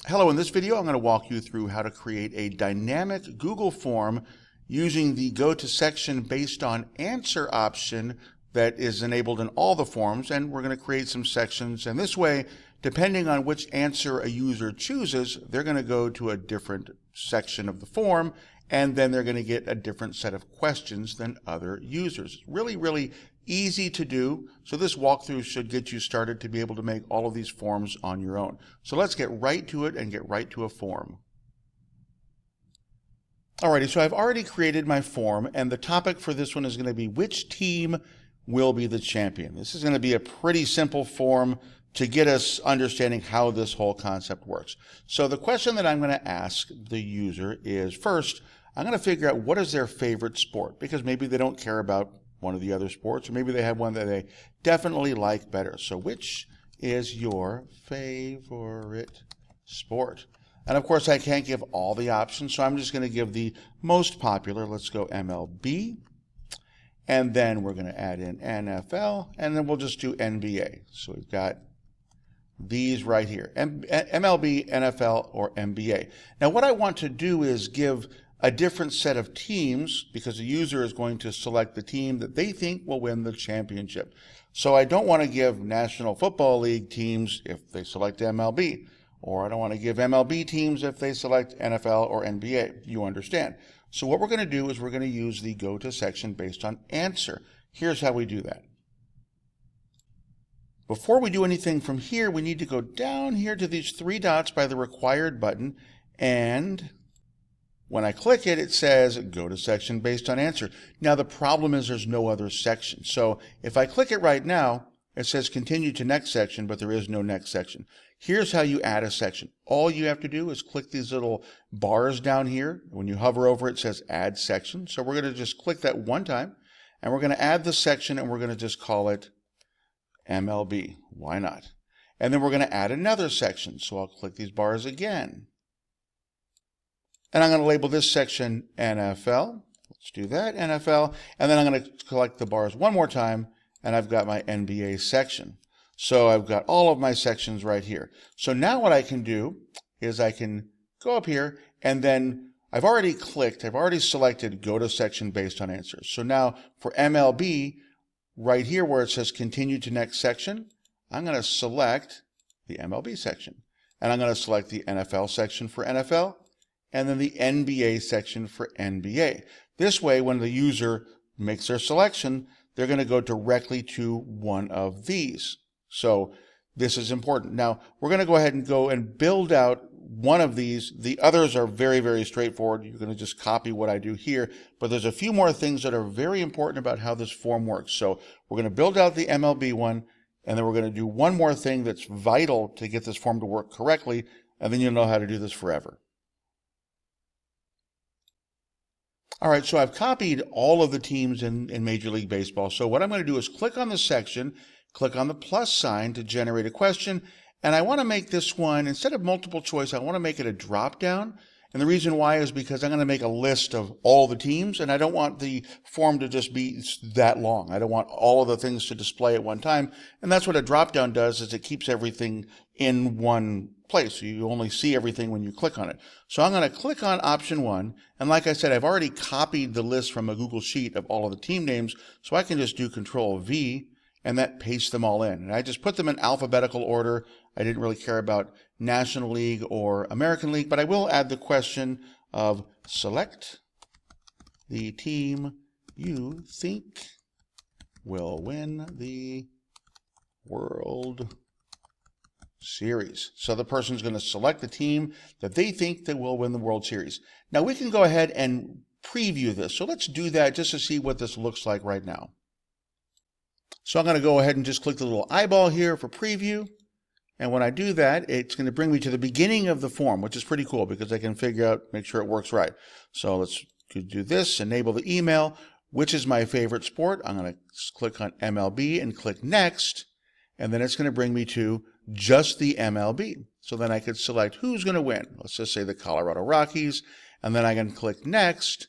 Hello, in this video I'm going to walk you through how to create a dynamic Google form using the Go to Section Based on Answer option that is enabled in all the forms, and we're going to create some sections, and this way, depending on which answer a user chooses, they're going to go to a different section of the form, and then they're going to get a different set of questions than other users. Really easy to do, so this walkthrough should get you started to be able to make all of these forms on your own. So let's get right to it and get right to a form. Alrighty, so I've already created my form, and the topic for this one is going to be which team will be the champion. This is going to be a pretty simple form to get us understanding how this whole concept works. So the question that I'm going to ask the user is, first, I'm going to figure out what is their favorite sport, because maybe they don't care about one of the other sports, or maybe they have one that they definitely like better. So which is your favorite sport? And of course I can't give all the options, so I'm just going to give the most popular. Let's go MLB, and then we're going to add in NFL, and then we'll just do NBA. So we've got these right here, MLB, NFL, or NBA. Now what I want to do is give a different set of teams, because the user is going to select the team that they think will win the championship. So I don't want to give National Football League teams if they select MLB, or I don't want to give MLB teams if they select NFL or NBA. You understand. So what we're going to do is we're going to use the Go to Section Based on Answer. Here's how we do that. Before we do anything from here, we need to go down here to these three dots by the Required button, and when I click it, it says Go to Section Based on Answer. Now the problem is there's no other section. So if I click it right now, it says Continue to Next Section, but there is no next section. Here's how you add a section. All you have to do is click these little bars down here. When you hover over it, it says Add Section. So we're going to just click that one time, and we're going to add the section, and we're going to just call it MLB. Why not? And then we're going to add another section. So I'll click these bars again. And I'm going to label this section NFL. Let's do that, NFL. And then I'm going to select the bars one more time, and I've got my NBA section. So I've got all of my sections right here. So now what I can do is I can go up here, and then I've already selected Go to Section Based on Answers. So now for MLB, right here where it says Continue to Next Section, I'm going to select the MLB section. And I'm going to select the NFL section for NFL, and then the NBA section for NBA. This way, when the user makes their selection, they're going to go directly to one of these. So this is important. Now, we're going to go ahead and build out one of these. The others are very straightforward. You're going to just copy what I do here, but there's a few more things that are very important about how this form works. So we're going to build out the MLB one, and then we're going to do one more thing that's vital to get this form to work correctly, and then you'll know how to do this forever. All right, so I've copied all of the teams in Major League Baseball. So what I'm going to do is click on the section, click on the plus sign to generate a question, and I want to make this one, instead of multiple choice, I want to make it a drop down. And the reason why is because I'm going to make a list of all the teams, and I don't want the form to just be that long. I don't want all of the things to display at one time. And that's what a drop down does, is it keeps everything in one place. You only see everything when you click on it. So I'm going to click on option 1. And like I said, I've already copied the list from a Google Sheet of all of the team names. So I can just do Control V, and that pastes them all in. And I just put them in alphabetical order. I didn't really care about National League or American League, but I will add the question of select the team you think will win the World Series. So the person's going to select the team that they think that will win the World Series. Now we can go ahead and preview this. So let's do that just to see what this looks like right now. So I'm going to go ahead and just click the little eyeball here for preview. And when I do that, it's going to bring me to the beginning of the form, which is pretty cool because I can make sure it works right. So let's do this, enable the email. Which is my favorite sport? I'm going to click on MLB and click Next. And then it's going to bring me to just the MLB. So then I could select who's going to win. Let's just say the Colorado Rockies. And then I can click Next.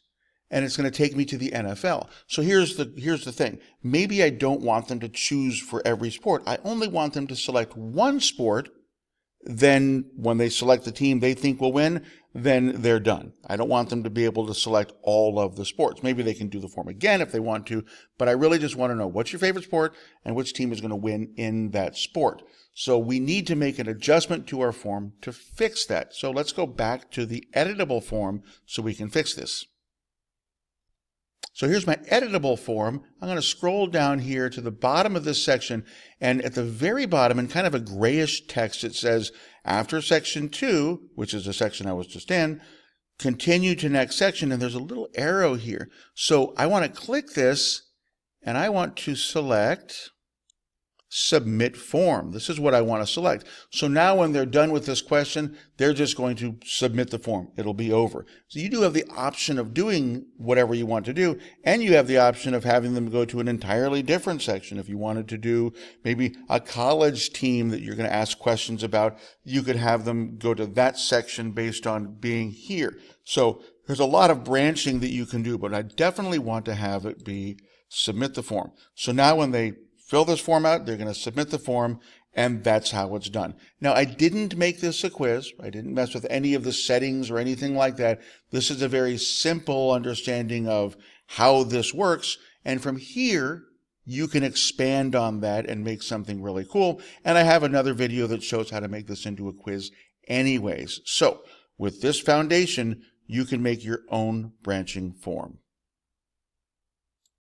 And it's going to take me to the NFL. So here's the thing. Maybe I don't want them to choose for every sport. I only want them to select one sport then when they select the team they think will win, then they're done. I don't want them to be able to select all of the sports. Maybe they can do the form again if they want to, but I really just want to know what's your favorite sport and which team is going to win in that sport. So we need to make an adjustment to our form to fix that. So let's go back to the editable form so we can fix this. So here's my editable form. I'm going to scroll down here to the bottom of this section, and at the very bottom in kind of a grayish text it says, after section 2, which is the section I was just in, continue to next section, and there's a little arrow here. So I want to click this and I want to select submit form. This is what I want to select. So now when they're done with this question, they're just going to submit the form. It'll be over. So you do have the option of doing whatever you want to do, and you have the option of having them go to an entirely different section. If you wanted to do maybe a college team that you're going to ask questions about, you could have them go to that section based on being here. So there's a lot of branching that you can do, but I definitely want to have it be submit the form. So now when they fill this form out, they're going to submit the form, and that's how it's done. Now, I didn't make this a quiz. I didn't mess with any of the settings or anything like that. This is a very simple understanding of how this works, and from here, you can expand on that and make something really cool. And I have another video that shows how to make this into a quiz anyways. So, with this foundation, you can make your own branching form.